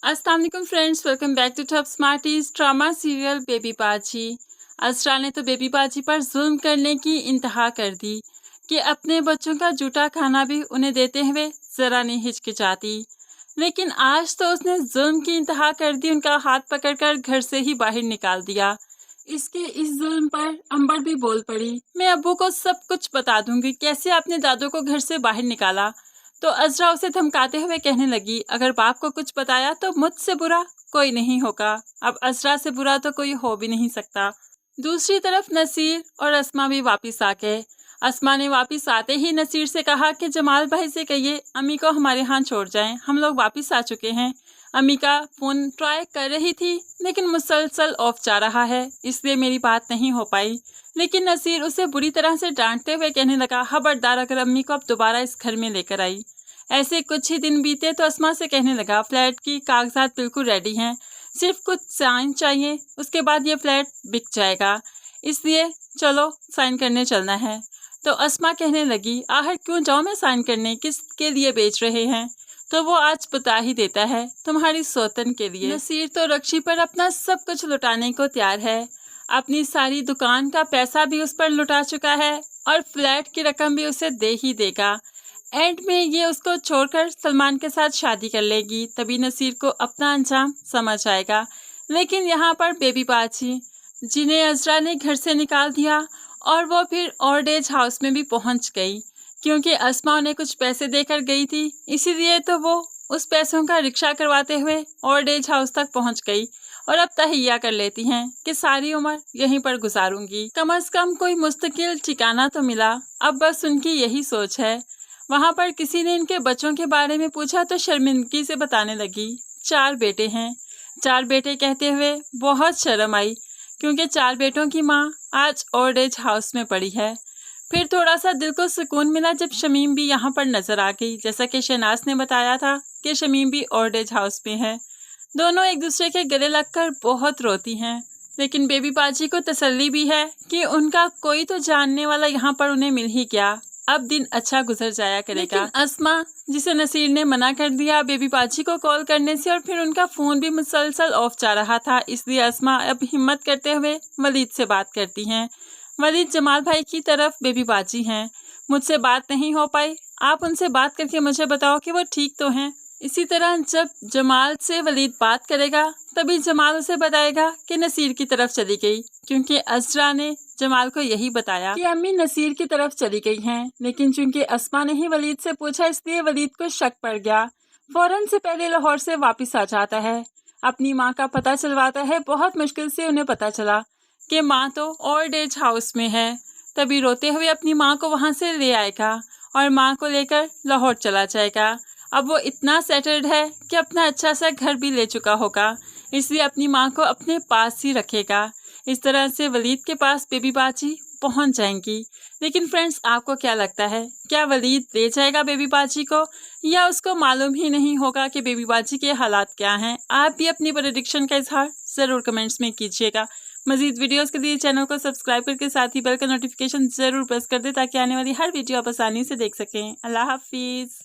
अस्सलाम वालेकुम friends, welcome back to top smarties. Drama serial Baby Baji. Asra ने तो बेबी बाजी पर जुल्म करने की इंतहा कर दी कि अपने बच्चों का जूठा खाना भी उन्हें देते हुए जरा नहीं हिचकिचाती। लेकिन आज तो उसने जुल्म की इंतहा कर दी, उनका हाथ पकड़कर घर से ही बाहर निकाल दिया। इसके इस जुल्म पर अंबर भी बोल पड़ी, मैं अब्बू को सब कुछ बता दूंगी, कैसे आपने दादू को घर से बाहर निकाला। तो अजरा उसे धमकाते हुए कहने लगी, अगर बाप को कुछ बताया तो मुझसे बुरा कोई नहीं होगा। अब अजरा से बुरा तो कोई हो भी नहीं सकता। दूसरी तरफ नसीर और अस्मा भी वापस आ गए। अस्मा ने वापस आते ही नसीर से कहा कि जमाल भाई से कहिए अम्मी को हमारे यहाँ छोड़ जाएं, हम लोग वापस आ चुके हैं। अम्मी का फोन ट्राई कर रही थी लेकिन मुसलसल ऑफ जा रहा है, इसलिए मेरी बात नहीं हो पाई। लेकिन नसीर उसे बुरी तरह से डांटते हुए कहने लगा, खबरदार अगर अम्मी को अब दोबारा इस घर में लेकर आई। ऐसे कुछ ही दिन बीते तो अस्मा से कहने लगा, फ्लैट की कागजात बिल्कुल रेडी हैं, सिर्फ कुछ साइन चाहिए, उसके बाद ये फ्लैट बिक जाएगा, इसलिए चलो साइन करने चलना है। तो अस्मा कहने लगी, आहर क्यों जाऊँ मैं साइन करने, किसके लिए बेच रहे हैं? तो वो आज बता ही देता है, तुम्हारी सौतन के लिए। नसीर तो रक्षी पर अपना सब कुछ लुटाने को तैयार है, अपनी सारी दुकान का पैसा भी उस पर लुटा चुका है और फ्लैट की रकम भी उसे दे ही देगा। एंड में ये उसको छोड़कर सलमान के साथ शादी कर लेगी, तभी नसीर को अपना अंजाम समझ आएगा। लेकिन यहाँ पर बेबी बाजी, जिन्हें अजरा ने घर से निकाल दिया और वो फिर ओल्ड एज हाउस में भी पहुँच गई, क्योंकि अस्मा उन्हें कुछ पैसे देकर गई थी, इसीलिए तो वो उस पैसों का रिक्शा करवाते हुए ओल्ड एज हाउस तक पहुँच गई और अब तहैया कर लेती हैं कि सारी उम्र यहीं पर गुजारूंगी, कम से कम कोई मुस्तकिल ठिकाना तो मिला। अब बस उनकी यही सोच है। वहाँ पर किसी ने इनके बच्चों के बारे में पूछा तो शर्मिंदगी से बताने लगी, 4 बेटे हैं। 4 बेटे कहते हुए बहुत शर्म आई, क्योंकि 4 बेटों की माँ आज ओल्ड एज हाउस में पड़ी है। फिर थोड़ा सा दिल को सुकून मिला जब शमीम भी यहाँ पर नजर आ गई, जैसा कि शहनाज ने बताया था कि शमीम भी ओल्ड एज हाउस में है। दोनों एक दूसरे के गले लगकर बहुत रोती हैं, लेकिन बेबी बाजी को तसल्ली भी है कि उनका कोई तो जानने वाला यहाँ पर उन्हें मिल ही गया, अब दिन अच्छा गुजर जाया करेगा। लेकिन अस्मा, जिसे नसीर ने मना कर दिया बेबी बाजी को कॉल करने से, और फिर उनका फोन भी मुसलसल ऑफ जा रहा था, इसलिए अस्मा अब हिम्मत करते हुए वलीद से बात करती हैं। वलीद जमाल भाई की तरफ बेबी बाजी हैं, मुझसे बात नहीं हो पाई, आप उनसे बात करके मुझे बताओ कि वो ठीक तो हैं। इसी तरह जब जमाल से वलीद बात करेगा तभी जमाल उसे बताएगा कि नसीर की तरफ चली गई, क्योंकि अजरा ने जमाल को यही बताया कि अम्मी नसीर की तरफ चली गई हैं। लेकिन चूंकि अस्मा ने ही वलीद से पूछा, इसलिए वलीद को शक पड़ गया। फौरन से पहले लाहौर से वापस आ जाता है, अपनी माँ का पता चलवाता है। बहुत मुश्किल से उन्हें पता चला कि माँ तो ओल्ड एज हाउस में है, तभी रोते हुए अपनी माँ को वहाँ से ले आएगा और माँ को लेकर लाहौर चला जाएगा। अब वो इतना सेटल्ड है कि अपना अच्छा सा घर भी ले चुका होगा, इसलिए अपनी माँ को अपने पास ही रखेगा। इस तरह से वलीद के पास बेबी बाजी पहुंच जाएंगी। लेकिन फ्रेंड्स, आपको क्या लगता है, क्या वलीद ले जाएगा बेबी बाजी को, या उसको मालूम ही नहीं होगा कि बेबी बाजी के हालात क्या हैं? आप भी अपनी प्रेडिक्शन का इजहार ज़रूर कमेंट्स में कीजिएगा। मजीद वीडियोस के लिए चैनल को सब्सक्राइब करके साथ ही बेल का नोटिफिकेशन ज़रूर प्रेस कर दे, ताकि आने वाली हर वीडियो आप आसानी से देख सकें। अल्लाह हाफिज़।